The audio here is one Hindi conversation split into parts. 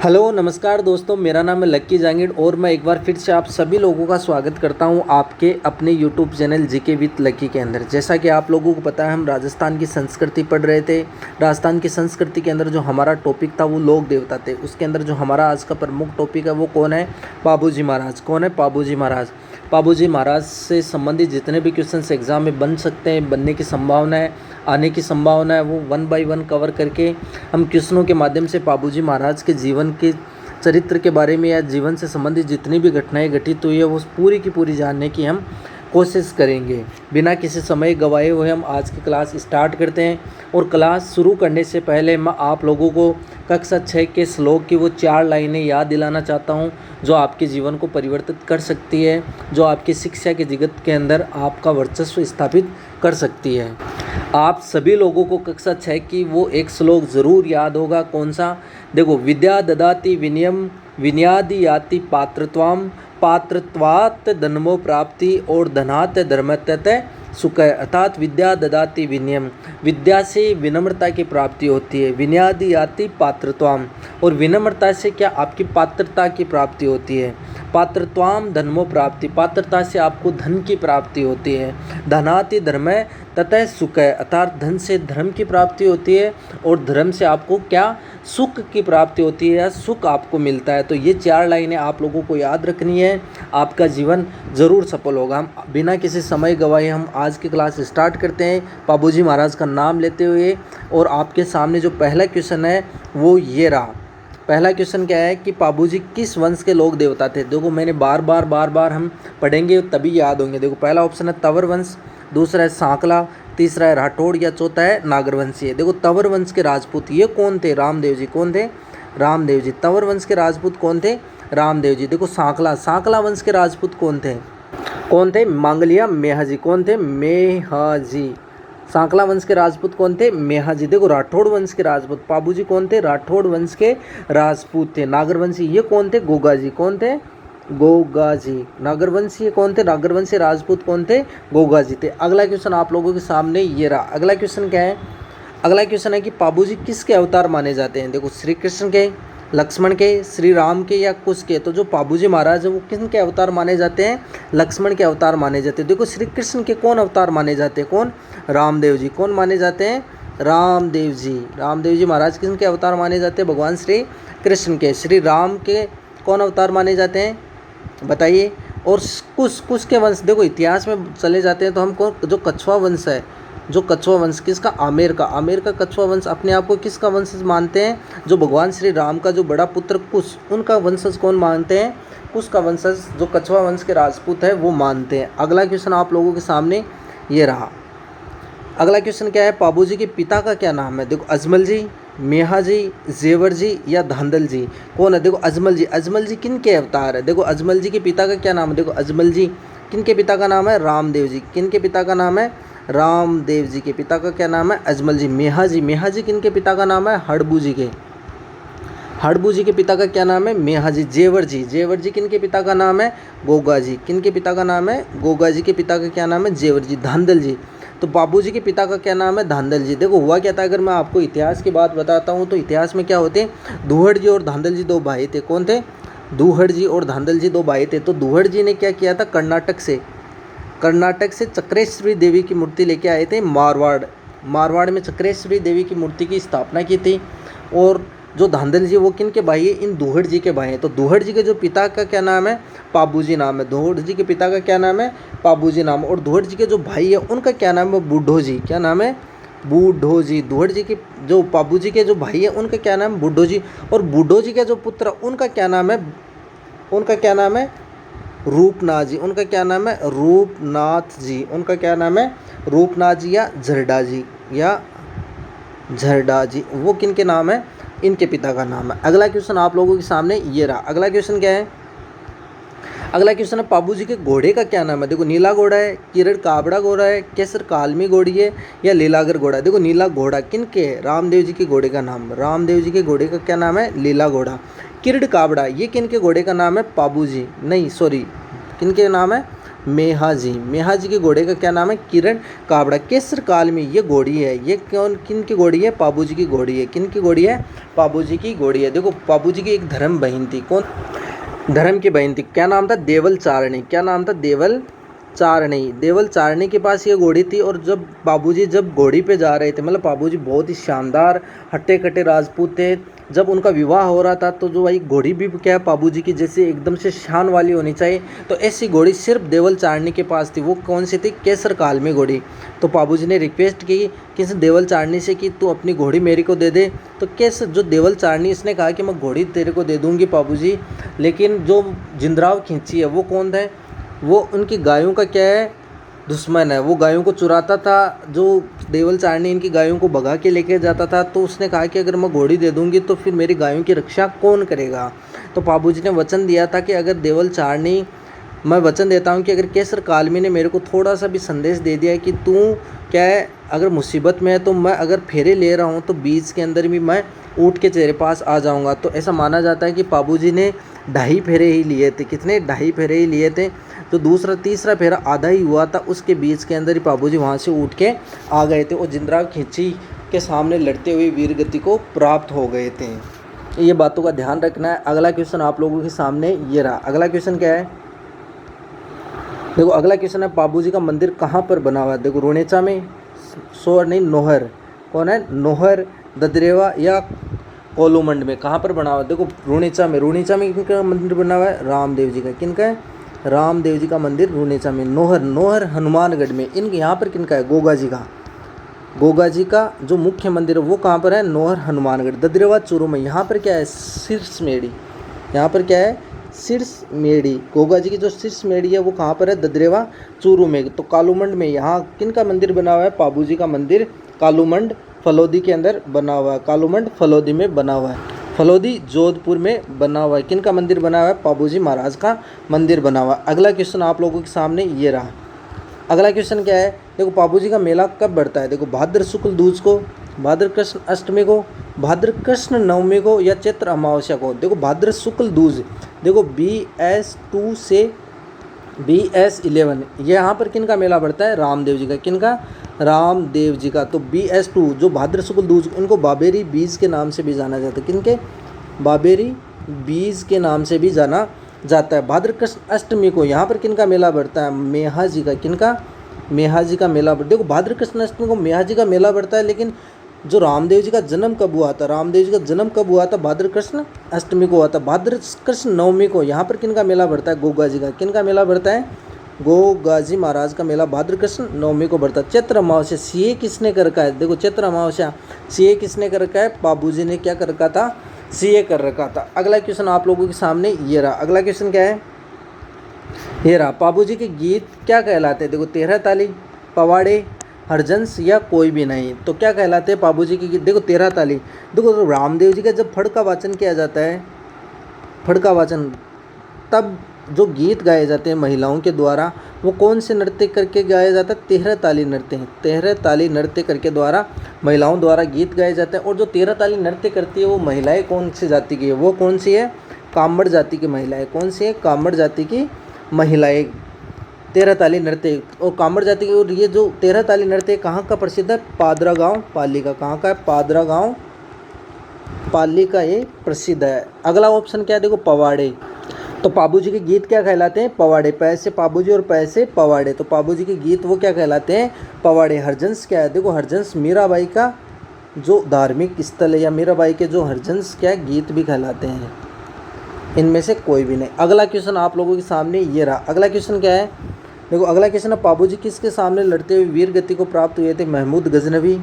हेलो नमस्कार दोस्तों, मेरा नाम है लक्की जांगिड़ और मैं एक बार फिर से आप सभी लोगों का स्वागत करता हूं आपके अपने यूट्यूब चैनल जीके विद लक्की के अंदर। जैसा कि आप लोगों को पता है, हम राजस्थान की संस्कृति पढ़ रहे थे। राजस्थान की संस्कृति के अंदर जो हमारा टॉपिक था वो लोक देवता थे। उसके अंदर जो हमारा आज का प्रमुख टॉपिक है वो कौन है? पाबूजी महाराज। कौन है? पाबूजी महाराज। पाबूजी महाराज से संबंधित जितने भी क्वेश्चंस एग्जाम में बन सकते हैं, बनने की संभावना है, आने की संभावना है, वो 1 बाय 1 कवर करके हम क्वेश्चनों के माध्यम से पाबूजी महाराज के जीवन के चरित्र के बारे में या जीवन से संबंधित जितनी भी घटनाएं घटित हुई है वो पूरी की पूरी जानने की हम कोशिश करेंगे। बिना किसी समय गवाए हुए हम आज की क्लास स्टार्ट करते हैं। और क्लास शुरू करने से पहले मैं आप लोगों को कक्षा 6 के श्लोक की वो 4 लाइनें याद दिलाना चाहता हूँ जो आपके जीवन को परिवर्तित कर सकती है, जो आपकी शिक्षा के जगत के अंदर आपका वर्चस्व स्थापित कर सकती है। आप सभी लोगों को कक्षा 6 की वो एक श्लोक ज़रूर याद होगा। कौन सा? देखो, विद्या ददाति विनयम विनयादि याति पात्रत्वाम पात्रत्वात् धनमो प्राप्ति और धनात् धर्मत्यत सुख। अर्थात विद्या ददाति विनयम, विद्या से विनम्रता की प्राप्ति होती है। विनयादि याति पात्रत्वाम, और विनम्रता से क्या? आपकी पात्रता की प्राप्ति होती है। पात्रत्वाम धनमो प्राप्ति, पात्रता से आपको धन की प्राप्ति होती है। धनाति धर्म ततः सुख, अर्थात धन से धर्म की प्राप्ति होती है और धर्म से आपको क्या? सुख की प्राप्ति होती है या सुख आपको मिलता है। तो ये 4 लाइनें आप लोगों को याद रखनी है, आपका जीवन ज़रूर सफल होगा। हम बिना किसी समय गवाए हम आज की क्लास स्टार्ट करते हैं पाबूजी महाराज का नाम लेते हुए। और आपके सामने जो पहला क्वेश्चन है वो ये रहा। पहला क्वेश्चन क्या है कि पाबूजी किस वंश के लोक देवता थे? देखो, मैंने बार बार हम पढ़ेंगे तभी याद होंगे। देखो, पहला ऑप्शन है तंवर वंश, दूसरा है सांकला, तीसरा है राठौड़ या चौथा है नागरवंशी। देखो, तंवर वंश के राजपूत ये कौन थे? रामदेव जी। कौन थे? रामदेव जी। तंवर वंश के राजपूत कौन थे? रामदेव जी। देखो, सांकला वंश के राजपूत कौन थे? मांगलिया मेहाजी। कौन थे? मेहाजी। सांकला वंश के राजपूत कौन थे? मेहाजी। देखो, राठौड़ वंश के राजपूत पाबूजी कौन थे? राठौड़ वंश के राजपूत थे। नागरवंशी ये कौन थे? गोगाजी। कौन थे? गोगाजी। नागरवंशी कौन थे? नागरवंशी राजपूत कौन थे? गोगाजी थे। अगला क्वेश्चन आप लोगों के सामने ये रहा। अगला क्वेश्चन क्या है? अगला क्वेश्चन है कि पाबूजी किसके अवतार माने जाते हैं? देखो, श्री कृष्ण के, लक्ष्मण के, श्री राम के या कुश के? तो जो पाबूजी महाराज है वो किसके अवतार माने जाते हैं? लक्ष्मण के अवतार माने जाते हैं। देखो, श्री कृष्ण के कौन अवतार माने जाते हैं? कौन? रामदेव जी। कौन माने जाते हैं? रामदेव जी। रामदेव जी महाराज किसके अवतार माने जाते हैं? भगवान श्री कृष्ण के। श्री राम के कौन अवतार माने जाते हैं? बताइए। और कुश के वंश, देखो इतिहास में चले जाते हैं तो हम कौन? जो कछुआ वंश है, जो कछुआ वंश किसका? आमेर का कछुआ वंश अपने आप को किसका वंशज मानते हैं? जो भगवान श्री राम का जो बड़ा पुत्र कुश, उनका वंशज कौन मानते हैं? कुश का वंशज जो कछुआ वंश के राजपूत है वो मानते हैं। अगला क्वेश्चन आप लोगों के सामने ये रहा। अगला क्वेश्चन क्या है? पाबूजी के पिता का क्या नाम है? देखो, अजमल जी, मेहाजी, जेवर जी या धांधल जी? कौन है? देखो, अजमल जी। अजमल जी किन के अवतार है? देखो, अजमल जी के पिता का क्या नाम है? देखो, अजमल जी किन के पिता का नाम है? रामदेव जी। किन के पिता का नाम है? रामदेव जी के पिता का क्या नाम है? अजमल जी। मेहाजी किन के पिता का नाम है? हड़बू जी के। हड़बू जी के पिता का क्या नाम है? मेहाजी। जेवर जी किन के पिता का नाम है? गोगा जी। किन के पिता का नाम है? गोगा जी के पिता का क्या नाम है? जेवर जी। धांधल जी, तो बाबूजी के पिता का क्या नाम है? धांधल जी। देखो, हुआ क्या था, अगर मैं आपको इतिहास की बात बताता हूँ तो इतिहास में क्या होते हैं? दूहड़ जी और धांधल जी 2 भाई थे। कौन थे? दूहड़ जी और धांधल जी 2 भाई थे। तो दूहड़ जी ने क्या किया था? कर्नाटक से चक्रेश्वरी देवी की मूर्ति लेके आए थे मारवाड़ में चक्रेश्वरी देवी की मूर्ति की स्थापना की थी। और जो धांधल जी वो किन के भाई है? इन दूहड़ जी के भाई हैं। तो दूहड़ जी के जो पिता का क्या नाम है? पाबूजी नाम है। दूहड़ जी के पिता का क्या नाम है? पाबूजी नाम। और दूहड़ जी के जो भाई है उनका क्या नाम है? बूढ़ो जी। क्या नाम है? बूढ़ो जी। दूहड़ जी के जो पाबूजी के जो भाई है उनका क्या नाम है? बूढ़ो जी। और बूढ़ो जी के जो पुत्र उनका क्या नाम है? रूपनाथ जी। उनका क्या नाम है? रूपनाथ जी। उनका क्या नाम है? रूपनाथ जी या झरडा जी। वो किन के नाम है? इनके पिता का नाम है। अगला क्वेश्चन आप लोगों के सामने ये रहा। अगला क्वेश्चन क्या है? अगला क्वेश्चन है पाबूजी के घोड़े का क्या नाम है? देखो, नीला घोड़ा है, किरण काबड़ा घोड़ा है, केसर कालमी घोड़ी है या लीलागर घोड़ा? देखो, नीला घोड़ा किन के? रामदेव जी के घोड़े का नाम। रामदेव जी के घोड़े का क्या नाम है? लीला घोड़ा। किरण काबड़ा ये किन के घोड़े का नाम है? पाबूजी, नहीं सॉरी, किन के नाम है? मेहा जी के घोड़े का क्या नाम है? किरण काबड़ा। केसर काल में ये घोड़ी है, ये कौन किन की घोड़ी है? पाबू जी की घोड़ी है। किन की घोड़ी है? पाबू जी की घोड़ी है। देखो पाबू जी की एक धर्म बहन थी, कौन? धर्म की बहन थी, क्या नाम था? देवल चारणी। क्या नाम था? देवल चारणी। देवल चारणी के पास ये घोड़ी थी, और जब बाबूजी जब घोड़ी पे जा रहे थे, मतलब बाबूजी बहुत ही शानदार हट्टे कट्टे राजपूत थे, जब उनका विवाह हो रहा था तो जो भाई घोड़ी भी क्या है बाबूजी की जैसे एकदम से शान वाली होनी चाहिए, तो ऐसी घोड़ी सिर्फ देवल चारणी के पास थी। वो कौन सी थी? केसर काल में घोड़ी। तो बाबूजी ने रिक्वेस्ट की किस देवल चारणी से कि तू अपनी घोड़ी मेरे को दे दे। तो केसर जो देवल चारणी इसने कहा कि मैं घोड़ी तेरे को दे दूंगी बाबूजी, लेकिन जो जिंदराव खींची है वो कौन है? वो उनकी गायों का क्या है? दुश्मन है। वो गायों को चुराता था, जो देवल चारणी इनकी गायों को भगा के लेके जाता था। तो उसने कहा कि अगर मैं घोड़ी दे दूंगी तो फिर मेरी गायों की रक्षा कौन करेगा? तो बाबूजी ने वचन दिया था कि अगर देवल चारणी, मैं वचन देता हूँ कि अगर केसर कालमी ने मेरे को थोड़ा सा भी संदेश दे दिया कि तू क्या है अगर मुसीबत में है, तो मैं अगर फेरे ले रहा हूँ तो बीच के अंदर भी मैं ऊँट के तेरे पास आ जाऊँगा। तो ऐसा माना जाता है कि बाबूजी ने 2.5 फेरे ही लिए थे। कितने? 2.5 फेरे ही लिए थे। तो दूसरा तीसरा फेरा आधा ही हुआ था, उसके बीच के अंदर ही बाबूजी वहाँ से उठ के आ गए थे और जिंदराव खींची के सामने लड़ते हुए वीर गति को प्राप्त हो गए थे। ये बातों का ध्यान रखना है। अगला क्वेश्चन आप लोगों के सामने ये रहा। अगला क्वेश्चन क्या है? देखो अगला क्वेश्चन है बाबूजी का मंदिर कहाँ पर बना हुआ है? देखो रुणेचा में, सोर नहीं नोहर, कौन है? नोहर, ददरेवा या कोलूमंड में कहाँ पर बना हुआ है? देखो रुणेचा में। रुणेचा में किनका मंदिर बना हुआ है? रामदेव जी का। किनका है? रामदेव जी का मंदिर रुणेचा में। नोहर, नोहर हनुमानगढ़ में। इन यहाँ पर किनका है? गोगा जी का। गोगा जी का जो मुख्य मंदिर है वो कहाँ पर है? नोहर हनुमानगढ़। ददरेवा चूरू में। यहाँ पर क्या है? शीर्ष मेड़ी। यहाँ पर क्या है? शीर्ष मेड़ी। गोगा जी की जो शीर्ष मेड़ी है वो कहाँ पर है? ददरेवा चूरू में। तो कालूमंड में यहाँ किन का मंदिर बना हुआ है? पाबू जी का मंदिर कालूमंड फलोदी के अंदर बना हुआ है। कालूमंड फलोदी में बना हुआ है। फलोदी जोधपुर में बना हुआ है। किन का मंदिर बना हुआ है? बाबूजी महाराज का मंदिर बना हुआ है। अगला क्वेश्चन आप लोगों के सामने ये रहा। अगला क्वेश्चन क्या है? देखो बाबूजी का मेला कब बढ़ता है? देखो भाद्र शुक्ल दूज को, भाद्र कृष्ण अष्टमी को, भाद्र कृष्ण नवमी को या चैत्र अमावस्या को। देखो भाद्र शुक्ल दूज, देखो BS2 से BS11, यहाँ पर किन का मेला बढ़ता है? रामदेव जी का। किन का? रामदेव जी का। तो BS2 जो भाद्र शुक्ल दूज, इनको बाबेरी बीज के नाम से भी जाना जाता है। किनके? बाबेरी बीज के नाम से भी जाना जाता है। भाद्र कृष्ण अष्टमी को यहाँ पर किन का मेला बढ़ता है? मेहा जी का। किनका? मेहा जी का मेला। देखो भाद्र कृष्ण अष्टमी को मेहा जी का मेला बढ़ता है, लेकिन जो रामदेव जी का जन्म कब हुआ था? रामदेव जी का जन्म कब हुआ था? भाद्र कृष्ण अष्टमी को हुआ था। भाद्र कृष्ण नवमी को यहाँ पर किन का मेला बढ़ता है? गोगा जी का। किन का मेला बढ़ता है? गोगा जी महाराज का मेला भाद्र कृष्ण नवमी को बढ़ता है। चैत्र अमावस्या सीए किसने कर रखा है? देखो चैत्र अमावस्या सीए किसने कर रखा है? बाबूजी ने क्या कर रखा था? सीए कर रखा था। अगला क्वेश्चन आप लोगों के सामने ये रहा। अगला क्वेश्चन क्या है? ये रहा। बाबूजी के गीत क्या कहलाते हैं? देखो 13 ताली, पवाड़े, हरजंस या कोई भी नहीं। तो क्या कहलाते हैं बाबूजी के गीत? देखो 13 ताली। देखो तो रामदेव जी का जब फड़ का वाचन किया जाता है, फड़ का वाचन, तब जो गीत गाए जाते हैं महिलाओं के द्वारा, वो कौन से नृत्य करके गाया जाता है? 13 ताली नृत्य। 13 ताली नृत्य करके द्वारा महिलाओं द्वारा गीत गाए जाते हैं। और जो 13 ताली नृत्य करती है वो महिलाएं कौन सी जाति की है? वो कौन सी है? कामड़ जाति की महिलाएं। कौन सी है? कामड़ जाति की महिलाएं 13 ताली नृत्य। और कामड़ जाति की। और ये जो 13 ताली नृत्य कहाँ का प्रसिद्ध है? पादरा गाँव पाली का। कहाँ का है? पादरा गाँव पाली का ये प्रसिद्ध है। अगला ऑप्शन क्या है? देखो पवाड़े। तो बाबूजी के गीत क्या कहलाते हैं? पवाड़े। पैसे बाबूजी और पैसे पवाड़े। तो बाबूजी के गीत वो क्या कहलाते हैं? पवाड़े। हरजंस क्या है? देखो हरजंस मीराबाई का जो धार्मिक स्थल है, या मीराबाई के जो हरजंस क्या गीत भी कहलाते हैं। इनमें से कोई भी नहीं। अगला क्वेश्चन आप लोगों के सामने ये रहा। अगला क्वेश्चन क्या है? देखो अगला क्वेश्चन है बाबूजी किसके सामने लड़ते हुए वीर गति को प्राप्त हुए थे? महमूद गजनवी,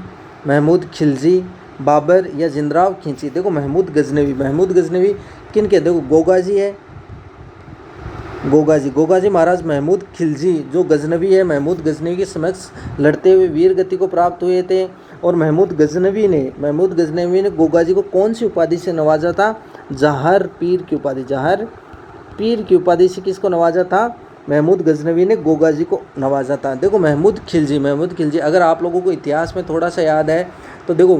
महमूद खिलजी, बाबर या जिंदराव खींची। देखो महमूद गजनवी। महमूद गजनवी किन के? देखो गोगा जी है, गोगा जी महाराज महमूद खिलजी जो गजनवी है, महमूद गजनवी के समक्ष लड़ते हुए वीर गति को प्राप्त हुए थे। और महमूद गजनवी ने गोगा जी को कौन सी उपाधि से नवाजा था? जहर पीर की उपाधि। जहर पीर की उपाधि से किसको नवाजा था? महमूद गजनवी ने गोगा जी को नवाजा था। देखो महमूद खिलजी अगर आप लोगों को इतिहास में थोड़ा सा याद है तो देखो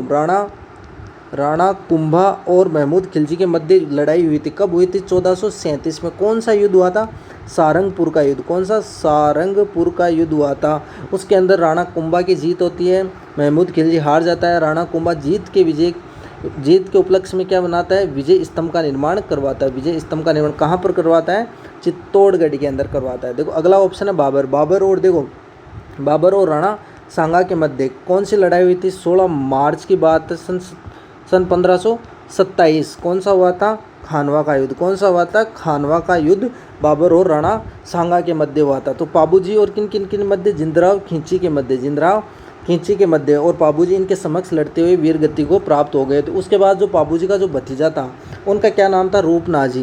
राणा कुंभा और महमूद खिलजी के मध्य लड़ाई हुई थी। कब हुई थी? 1437 में। कौन सा युद्ध हुआ था? सारंगपुर का युद्ध। कौन सा? सारंगपुर का युद्ध हुआ था। उसके अंदर राणा कुंभा की जीत होती है, महमूद खिलजी हार जाता है। राणा कुंभा जीत के उपलक्ष्य में क्या बनाता है? विजय स्तंभ का निर्माण करवाता है। विजय स्तंभ का निर्माण कहाँ पर करवाता है? चित्तौड़गढ़ के अंदर करवाता है। देखो अगला ऑप्शन है बाबर। बाबर और राणा सांगा के मध्य कौन सी लड़ाई हुई थी? 16 मार्च की बात है, सन 1527। कौन सा हुआ था? खानवा का युद्ध। कौन सा हुआ था? खानवा का युद्ध बाबर और राणा सांगा के मध्य हुआ था। तो पाबूजी और किन किन के मध्य? जिंदराव खींची के मध्य और पाबूजी इनके समक्ष लड़ते हुए वीर गति को प्राप्त हो गए। तो उसके बाद जो पाबूजी का जो भतीजा था उनका क्या नाम था? रूपनाजी।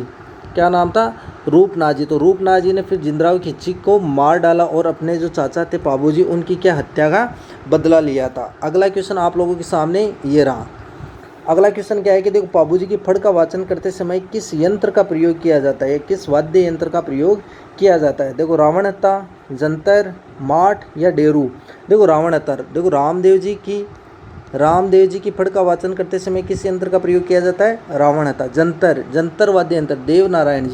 क्या नाम था? रूपनाजी। तो रूपनाजी ने फिर जिंदराव खींची को मार डाला और अपने जो चाचा थे पाबूजी उनकी क्या हत्या का बदला लिया था। अगला क्वेश्चन आप लोगों के सामने ये रहा। अगला क्वेश्चन क्या है कि देखो पाबूजी की फड़ का वाचन करते समय किस यंत्र का प्रयोग किया जाता है? किस वाद्य यंत्र का प्रयोग किया जाता है? देखो रावणहत्ता, जंतर, माठ या डेरू। देखो रावणहत्ता। देखो रामदेव जी की फड़ का वाचन करते समय किस यंत्र का प्रयोग किया जाता है? रावणहत्ता। जंतर वाद्य यंत्र देवनारायण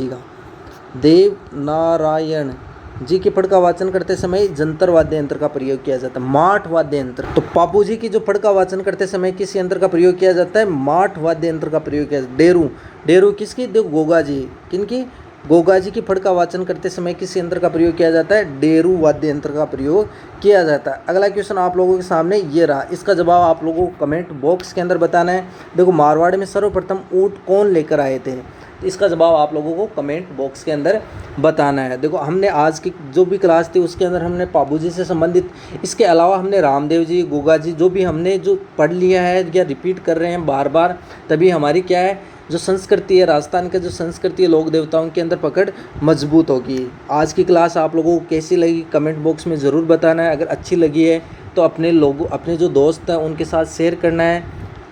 जी की फड़ का वाचन करते समय जंतर वाद्य यंत्र का प्रयोग किया जाता है। माठ वाद्य यंत्र। तो पापूजी की जो फड़ का वाचन करते समय किस यंत्र का प्रयोग किया जाता है? माठ वाद्य यंत्र का प्रयोग किया जाता है। डेरू किसकी? देखो गोगा जी। किनकी? गोगा जी की फड़ का वाचन करते समय किस यंत्र का प्रयोग किया जाता है? डेरू वाद्य यंत्र का प्रयोग किया जाता है। अगला क्वेश्चन आप लोगों के सामने ये रहा। इसका जवाब आप लोगों को कमेंट बॉक्स के अंदर बताना है। देखो मारवाड़ में सर्वप्रथम ऊँट कौन लेकर आए थे? इसका जवाब आप लोगों को कमेंट बॉक्स के अंदर बताना है। देखो हमने आज की जो भी क्लास थी उसके अंदर हमने पाबूजी से संबंधित, इसके अलावा हमने रामदेव जी, गोगा जी जो भी हमने जो पढ़ लिया है या रिपीट कर रहे हैं बार बार, तभी हमारी क्या है जो संस्कृति है, राजस्थान का जो संस्कृति है, लोक देवताओं के अंदर पकड़ मजबूत होगी। आज की क्लास आप लोगों को कैसी लगी कमेंट बॉक्स में ज़रूर बताना है। अगर अच्छी लगी है तो अपने जो दोस्त हैं उनके साथ शेयर करना है,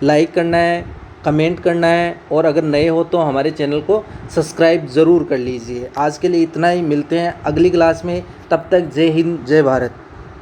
लाइक करना है, कमेंट करना है और अगर नए हो तो हमारे चैनल को सब्सक्राइब ज़रूर कर लीजिए। आज के लिए इतना ही, मिलते हैं अगली क्लास में। तब तक जय हिंद, जय भारत।